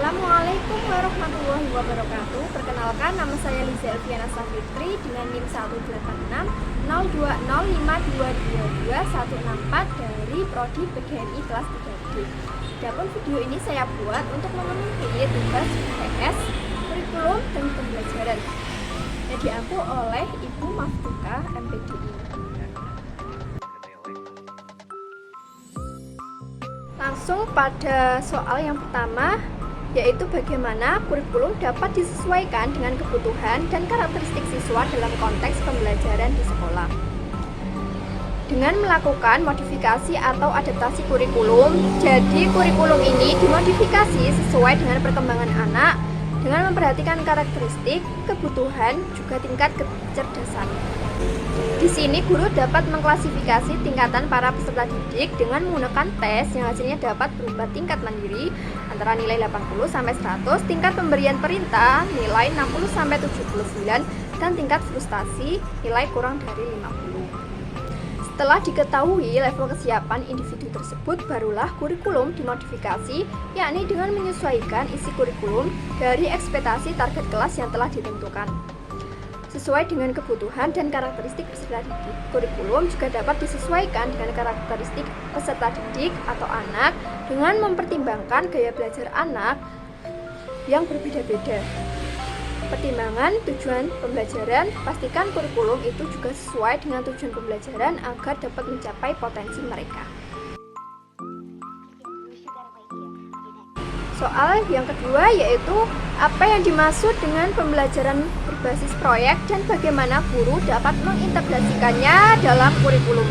Assalamualaikum warahmatullahi wabarakatuh. Perkenalkan, nama saya Liza Elviana Safitri dengan NIM 186 0265222 dari Prodi PGMI kelas 3D. Adapun video ini saya buat untuk memenuhi tugas PS, kurikulum, dan pembelajaran yang diampu oleh Ibu Maftuka MPDI. Langsung pada soal yang pertama, yaitu bagaimana kurikulum dapat disesuaikan dengan kebutuhan dan karakteristik siswa dalam konteks pembelajaran di sekolah. Dengan melakukan modifikasi atau adaptasi kurikulum, jadi kurikulum ini dimodifikasi sesuai dengan perkembangan anak dengan memperhatikan karakteristik, kebutuhan, juga tingkat kecerdasan. Di sini guru dapat mengklasifikasi tingkatan para peserta didik dengan menggunakan tes yang hasilnya dapat berupa tingkat mandiri antara nilai 80 sampai 100, tingkat pemberian perintah nilai 60 sampai 79, dan tingkat frustasi nilai kurang dari 50. Setelah diketahui level kesiapan individu tersebut, barulah kurikulum dimodifikasi, yakni dengan menyesuaikan isi kurikulum dari ekspektasi target kelas yang telah ditentukan. Sesuai dengan kebutuhan dan karakteristik peserta didik, kurikulum juga dapat disesuaikan dengan karakteristik peserta didik atau anak dengan mempertimbangkan gaya belajar anak yang berbeda-beda. Pertimbangan tujuan pembelajaran, pastikan kurikulum itu juga sesuai dengan tujuan pembelajaran agar dapat mencapai potensi mereka. Soal yang kedua yaitu apa yang dimaksud dengan pembelajaran berbasis proyek dan bagaimana guru dapat mengintegrasikannya dalam kurikulum.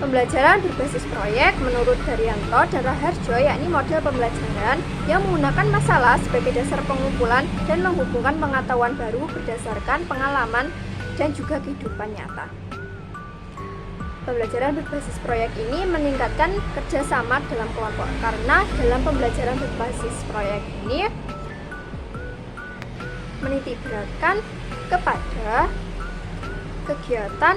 Pembelajaran berbasis proyek menurut Daryanto dan Raharjo yakni model pembelajaran yang menggunakan masalah sebagai dasar pengumpulan dan menghubungkan pengetahuan baru berdasarkan pengalaman dan juga kehidupan nyata. Pembelajaran berbasis proyek ini meningkatkan kerjasama dalam kelompok karena dalam pembelajaran berbasis proyek ini menitikberatkan kepada kegiatan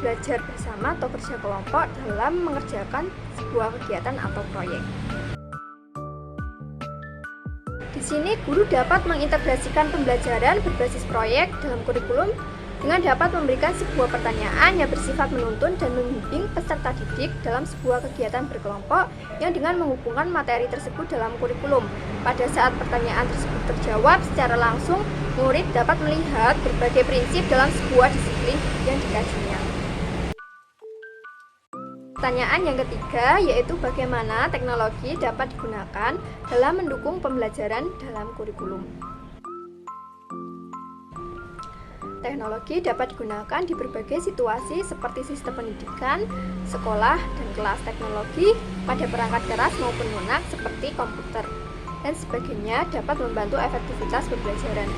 belajar bersama atau kerja kelompok dalam mengerjakan sebuah kegiatan atau proyek. Di sini guru dapat mengintegrasikan pembelajaran berbasis proyek dalam kurikulum dengan dapat memberikan sebuah pertanyaan yang bersifat menuntun dan membimbing peserta didik dalam sebuah kegiatan berkelompok yang dengan menghubungkan materi tersebut dalam kurikulum. Pada saat pertanyaan tersebut terjawab secara langsung, murid dapat melihat berbagai prinsip dalam sebuah disiplin yang dikajinya. Pertanyaan yang ketiga yaitu bagaimana teknologi dapat digunakan dalam mendukung pembelajaran dalam kurikulum. Teknologi dapat digunakan di berbagai situasi seperti sistem pendidikan, sekolah, dan kelas teknologi pada perangkat keras maupun lunak seperti komputer dan sebagainya dapat membantu efektivitas pembelajaran.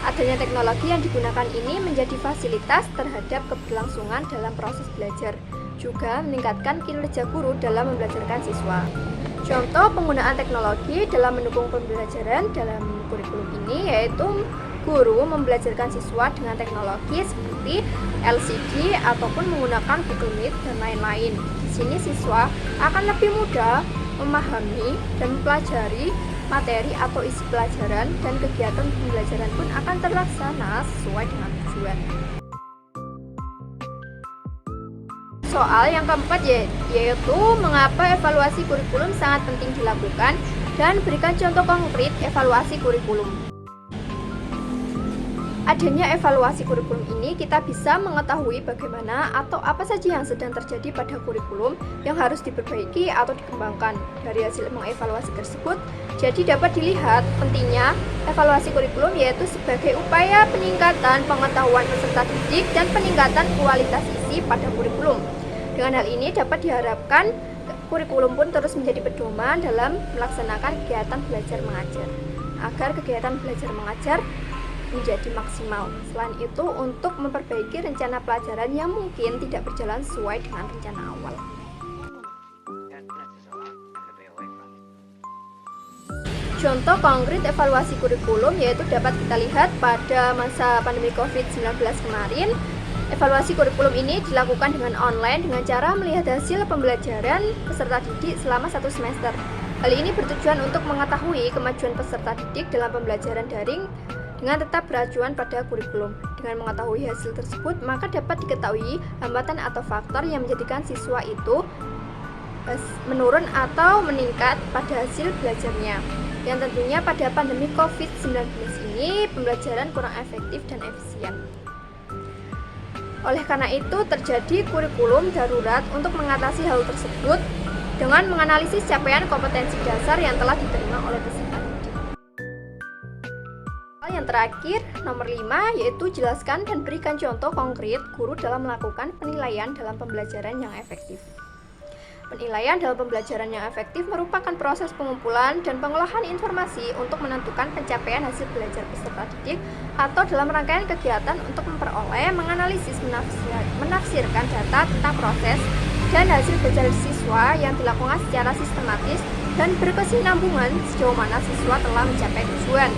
Adanya teknologi yang digunakan ini menjadi fasilitas terhadap keberlangsungan dalam proses belajar, juga meningkatkan kinerja guru dalam membelajarkan siswa. Contoh penggunaan teknologi dalam mendukung pembelajaran dalam kurikulum ini yaitu guru membelajarkan siswa dengan teknologi seperti LCD ataupun menggunakan Google Meet dan lain-lain. Di sini siswa akan lebih mudah memahami dan mempelajari materi atau isi pelajaran dan kegiatan pembelajaran pun akan terlaksana sesuai dengan tujuan. Soal yang keempat yaitu mengapa evaluasi kurikulum sangat penting dilakukan dan berikan contoh konkret evaluasi kurikulum. Adanya evaluasi kurikulum ini kita bisa mengetahui bagaimana atau apa saja yang sedang terjadi pada kurikulum yang harus diperbaiki atau dikembangkan. Dari hasil mengevaluasi tersebut, jadi dapat dilihat pentingnya evaluasi kurikulum yaitu sebagai upaya peningkatan pengetahuan peserta didik dan peningkatan kualitas isi pada kurikulum. Dengan hal ini dapat diharapkan kurikulum pun terus menjadi pedoman dalam melaksanakan kegiatan belajar mengajar agar kegiatan belajar mengajar menjadi maksimal. Selain itu, untuk memperbaiki rencana pelajaran yang mungkin tidak berjalan sesuai dengan rencana awal. Contoh konkret evaluasi kurikulum yaitu dapat kita lihat pada masa pandemi COVID-19 kemarin. Evaluasi kurikulum ini dilakukan dengan online dengan cara melihat hasil pembelajaran peserta didik selama 1 semester. Hal ini bertujuan untuk mengetahui kemajuan peserta didik dalam pembelajaran daring dengan tetap beracuan pada kurikulum. Dengan mengetahui hasil tersebut, maka dapat diketahui hambatan atau faktor yang menjadikan siswa itu menurun atau meningkat pada hasil belajarnya. Yang tentunya pada pandemi COVID-19 ini pembelajaran kurang efektif dan efisien. Oleh karena itu terjadi kurikulum darurat untuk mengatasi hal tersebut dengan menganalisis capaian kompetensi dasar yang telah diterima oleh peserta didik. Yang terakhir, nomor 5, yaitu jelaskan dan berikan contoh konkret guru dalam melakukan penilaian dalam pembelajaran yang efektif. Penilaian dalam pembelajaran yang efektif merupakan proses pengumpulan dan pengolahan informasi untuk menentukan pencapaian hasil belajar peserta didik atau dalam rangkaian kegiatan untuk memperoleh, menganalisis, menafsirkan data tentang proses dan hasil belajar siswa yang dilakukan secara sistematis dan berkesinambungan sejauh mana siswa telah mencapai tujuan.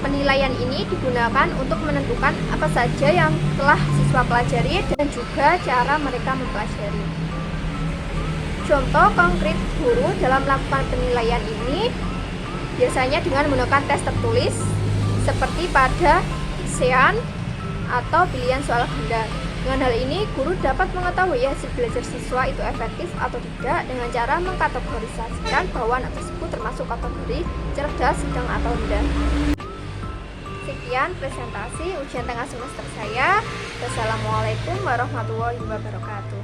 Penilaian ini digunakan untuk menentukan apa saja yang telah siswa pelajari dan juga cara mereka mempelajari. Contoh konkret guru dalam melakukan penilaian ini biasanya dengan menggunakan tes tertulis seperti pada SEAN atau pilihan soal ganda. Dengan hal ini, guru dapat mengetahui hasil belajar siswa itu efektif atau tidak dengan cara mengkategorisasikan bahwa anak tersebut termasuk kategori cerdas, sedang, atau rendah. Sekian presentasi ujian tengah semester saya. Wassalamualaikum warahmatullahi wabarakatuh.